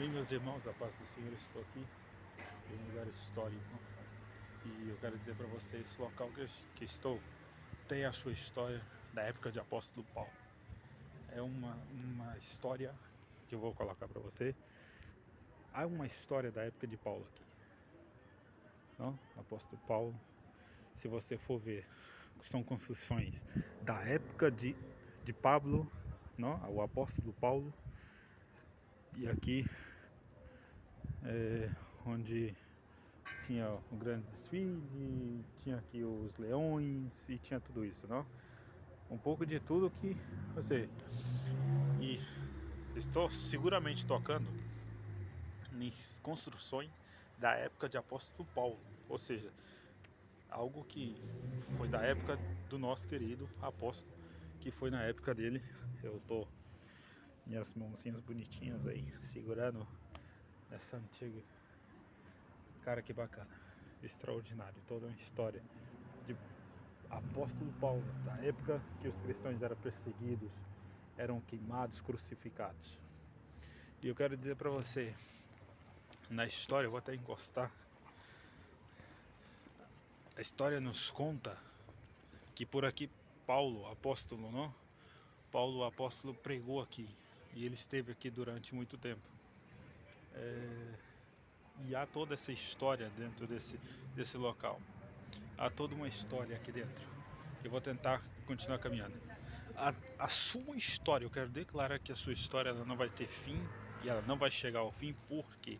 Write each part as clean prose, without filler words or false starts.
Bem, meus irmãos, a paz do Senhor, estou aqui em um lugar histórico e eu quero dizer para vocês, esse local que estou tem a sua história da época de apóstolo Paulo. É uma história que eu vou colocar para você. Há uma história da época de Paulo aqui, não? Apóstolo Paulo, se você for ver, são construções da época de Pablo, não? O apóstolo Paulo, e aqui é onde tinha um grande desfile, tinha aqui os leões e tinha tudo isso, não? Um pouco de tudo que você... E estou seguramente tocando em construções da época de apóstolo Paulo, ou seja, algo que foi da época do nosso querido apóstolo, que foi na época dele. Eu tô minhas mãozinhas bonitinhas aí, segurando essa antiga. Cara, que bacana, extraordinário, toda uma história de apóstolo Paulo, da época que os cristãos eram perseguidos, eram queimados, crucificados. E eu quero dizer para você, na história, eu vou até encostar, a história nos conta que por aqui Paulo, apóstolo, não? Paulo, o apóstolo, pregou aqui e ele esteve aqui durante muito tempo. E há toda essa história dentro desse local. Há toda uma história aqui dentro. Eu vou tentar continuar caminhando. A sua história, eu quero declarar que a sua história ela não vai ter fim e ela não vai chegar ao fim. Por quê?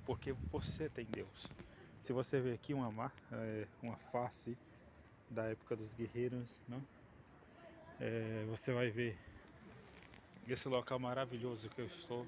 Porque você tem Deus. Se você ver aqui uma face da época dos guerreiros, não? Você vai ver esse local maravilhoso que eu estou.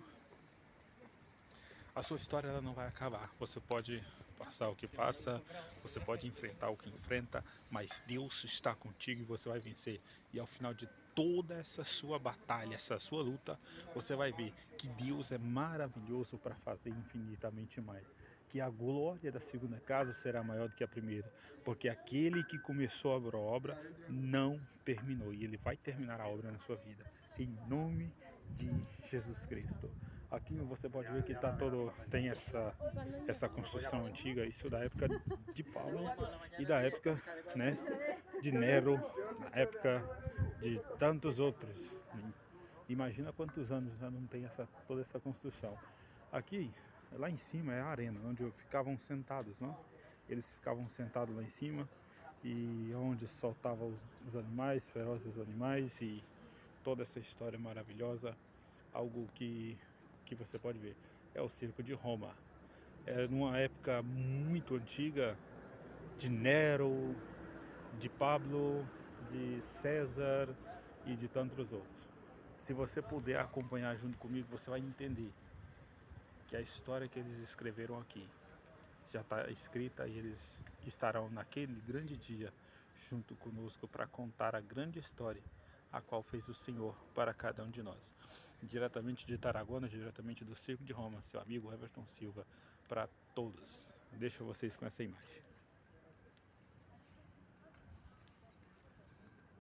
A sua história ela não vai acabar. Você pode passar o que passa, você pode enfrentar o que enfrenta, mas Deus está contigo e você vai vencer. E ao final de toda essa sua batalha, essa sua luta, você vai ver que Deus é maravilhoso para fazer infinitamente mais. Que a glória da segunda casa será maior do que a primeira, porque aquele que começou a obra não terminou e ele vai terminar a obra na sua vida. Em nome de Jesus Cristo. Aqui você pode ver que tem essa construção antiga, isso da época de Paulo e da época, né, de Nero, na época de tantos outros. Imagina quantos anos já não tem toda essa construção. Aqui, lá em cima é a arena, onde ficavam sentados, não? Eles ficavam sentados lá em cima e onde soltavam os animais, ferozes animais e toda essa história maravilhosa, algo que você pode ver. É o Circo de Roma. É numa época muito antiga de Nero, de Pablo, de César e de tantos outros. Se você puder acompanhar junto comigo, você vai entender que a história que eles escreveram aqui já está escrita e eles estarão naquele grande dia junto conosco para contar a grande história a qual fez o Senhor para cada um de nós. Diretamente de Tarragona, diretamente do Circo de Roma, seu amigo Everton Silva, para todos. Deixo vocês com essa imagem.